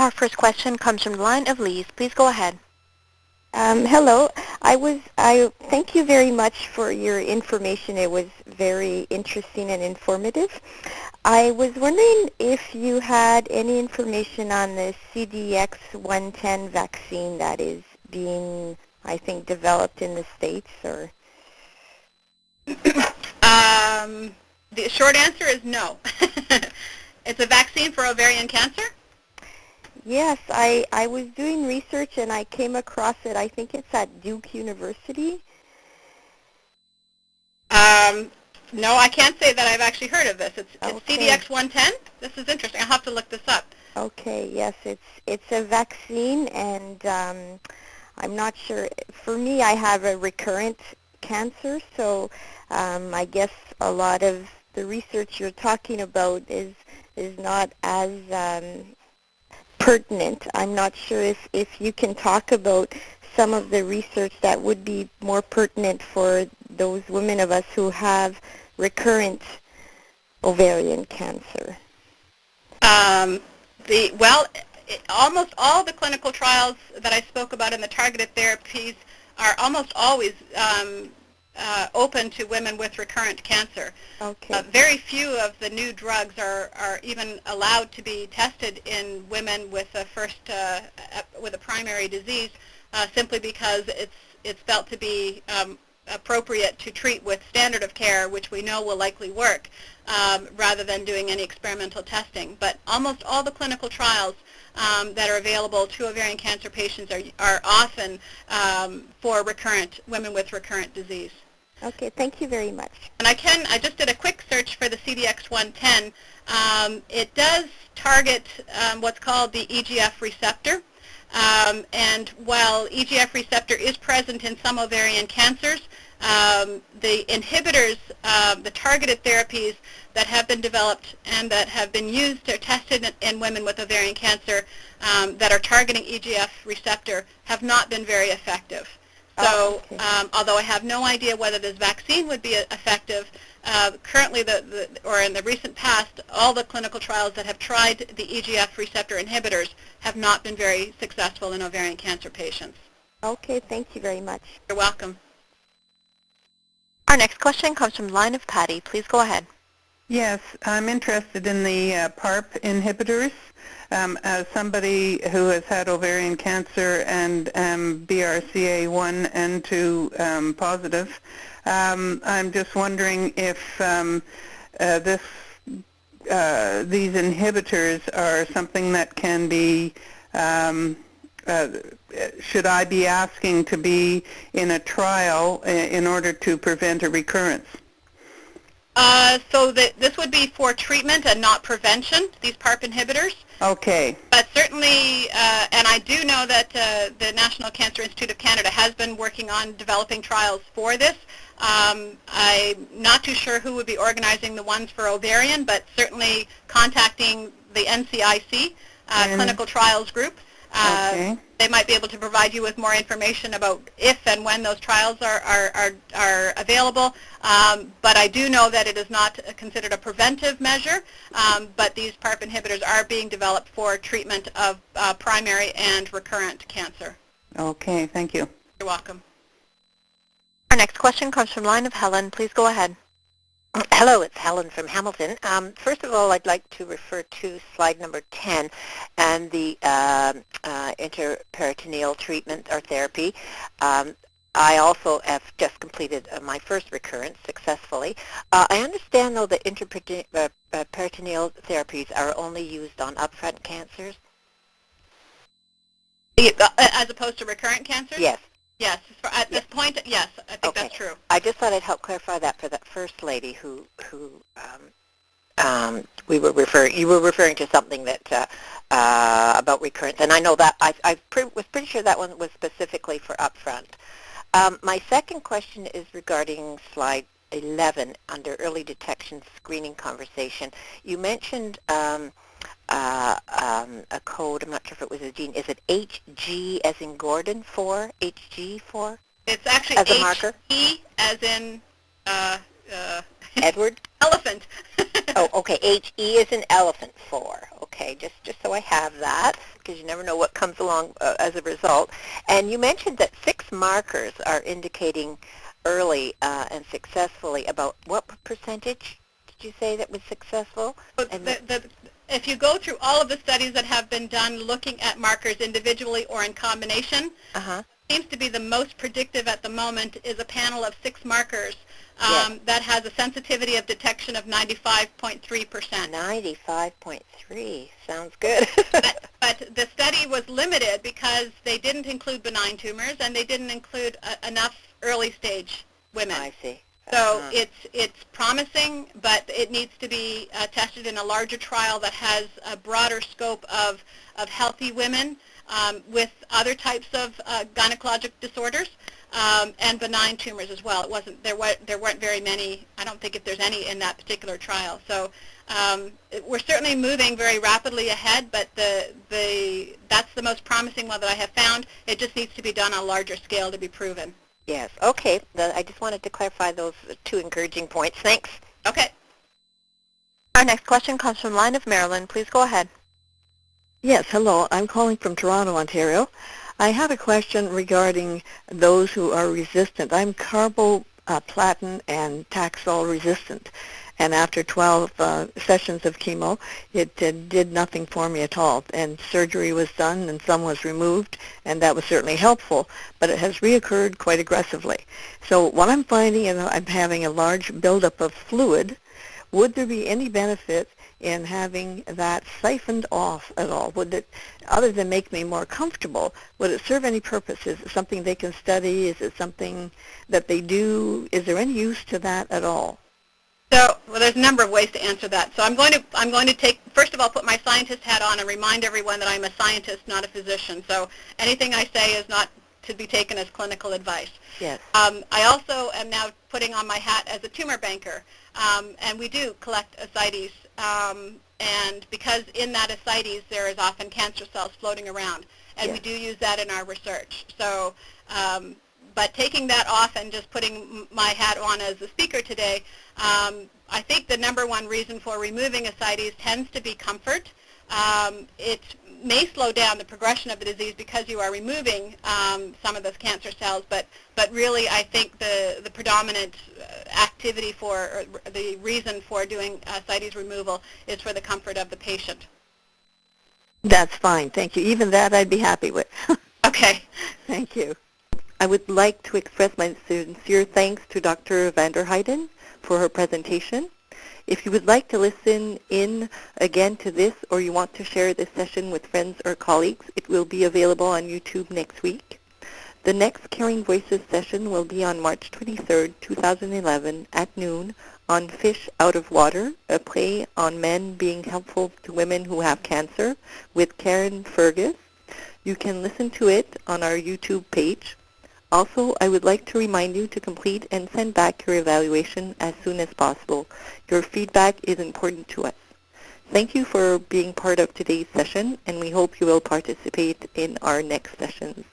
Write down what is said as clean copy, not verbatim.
Our first question comes from the line of Liezl. Please go ahead. Hello. I thank you very much for your information. It was very interesting and informative. I was wondering if you had any information on the CDX-110 vaccine that is being, I think, developed in the States, or? The short answer is no. It's a vaccine for ovarian cancer? Yes, I was doing research and I came across it. I think it's at Duke University. No, I can't say that I've actually heard of this. It's Okay. CDX-110? This is interesting. I'll have to look this up. Okay, yes, it's a vaccine, and I'm not sure. For me, I have a recurrent cancer, so I guess a lot of the research you're talking about is not as pertinent. I'm not sure if you can talk about some of the research that would be more pertinent for those women of us who have recurrent ovarian cancer. Almost all the clinical trials that I spoke about in the targeted therapies are almost always open to women with recurrent cancer. Okay. Very few of the new drugs are even allowed to be tested in women with a primary disease, simply because it's felt to be appropriate to treat with standard of care, which we know will likely work, rather than doing any experimental testing. But almost all the clinical trials that are available to ovarian cancer patients are often for women with recurrent disease. Okay, thank you very much. And I just did a quick search for the CDX-110. It does target what's called the EGF receptor. And while EGF receptor is present in some ovarian cancers, the inhibitors, the targeted therapies that have been developed and that have been used or tested in women with ovarian cancer that are targeting EGF receptor have not been very effective. So although I have no idea whether this vaccine would be effective, currently or in the recent past, all the clinical trials that have tried the EGF receptor inhibitors have not been very successful in ovarian cancer patients. Okay, thank you very much. You're welcome. Our next question comes from the line of Patty. Please go ahead. Yes, I'm interested in the PARP inhibitors. As somebody who has had ovarian cancer and BRCA1 and 2 positive, I'm just wondering if these inhibitors are something that can be, should I be asking to be in a trial in order to prevent a recurrence? So this would be for treatment and not prevention, these PARP inhibitors. Okay. But certainly, and I do know that the National Cancer Institute of Canada has been working on developing trials for this. I'm not too sure who would be organizing the ones for ovarian, but certainly contacting the NCIC, Clinical Trials Group. Okay. They might be able to provide you with more information about if and when those trials are available. But I do know that it is not considered a preventive measure, but these PARP inhibitors are being developed for treatment of primary and recurrent cancer. Okay, thank you. You're welcome. Our next question comes from the line of Helen. Please go ahead. Hello, it's Helen from Hamilton. First of all, I'd like to refer to slide number 10 and the interperitoneal treatment or therapy. I also have just completed my first recurrence successfully. I understand, though, that interperitoneal therapies are only used on upfront cancers? As opposed to recurrent cancers? Yes. Yes, at this point, yes, I think that's true. I just thought I'd help clarify that for that first lady who you were referring to something that about recurrence, and I know that I was pretty sure that one was specifically for upfront. My second question is regarding slide 11 under early detection screening conversation. You mentioned a code. I'm not sure if it was a gene. Is it HG as in Gordon 4? HG 4? It's actually as a marker? HE as in Edward? Elephant. Oh, okay. HE is an elephant 4. Okay, just so I have that, because you never know what comes along as a result. And you mentioned that 6 markers are indicating early and successfully. About what percentage did you say that was successful? If you go through all of the studies that have been done looking at markers individually or in combination, seems to be the most predictive at the moment is a panel of 6 markers that has a sensitivity of detection of 95.3%. 95.3. Sounds good. but the study was limited because they didn't include benign tumors and they didn't include enough early stage women. I see. So it's promising, but it needs to be tested in a larger trial that has a broader scope of healthy women with other types of gynecologic disorders and benign tumors as well. There weren't very many. I don't think if there's any in that particular trial. So we're certainly moving very rapidly ahead, but that's the most promising one that I have found. It just needs to be done on a larger scale to be proven. Yes. Okay. I just wanted to clarify those 2 encouraging points. Thanks. Okay. Our next question comes from line of Marilyn. Please go ahead. Yes, hello. I'm calling from Toronto, Ontario. I have a question regarding those who are resistant. I'm carboplatin and Taxol resistant, and after 12 sessions of chemo, it did nothing for me at all. And surgery was done, and some was removed, and that was certainly helpful, but it has reoccurred quite aggressively. So what I'm finding is I'm having a large buildup of fluid. Would there be any benefit in having that siphoned off at all? Would it, other than make me more comfortable, would it serve any purpose? Is it something they can study? Is it something that they do? Is there any use to that at all? So, well, there's a number of ways to answer that. So I'm going to take, first of all, put my scientist hat on and remind everyone that I'm a scientist, not a physician. So anything I say is not to be taken as clinical advice. Yes. I also am now putting on my hat as a tumor banker, and we do collect ascites, and because in that ascites there is often cancer cells floating around, and we do use that in our research. So, but taking that off and just putting my hat on as the speaker today, I think the number one reason for removing ascites tends to be comfort. It may slow down the progression of the disease because you are removing some of those cancer cells, but really I think the predominant activity for, or the reason for doing ascites removal is for the comfort of the patient. That's fine, thank you. Even that I'd be happy with. Okay. Thank you. I would like to express my sincere thanks to Dr. Vanderheiden for her presentation. If you would like to listen in again to this, or you want to share this session with friends or colleagues, it will be available on YouTube next week. The next Caring Voices session will be on March 23rd, 2011 at noon on Fish Out of Water, a play on men being helpful to women who have cancer with Karen Fergus. You can listen to it on our YouTube page. Also, I would like to remind you to complete and send back your evaluation as soon as possible. Your feedback is important to us. Thank you for being part of today's session, and we hope you will participate in our next sessions.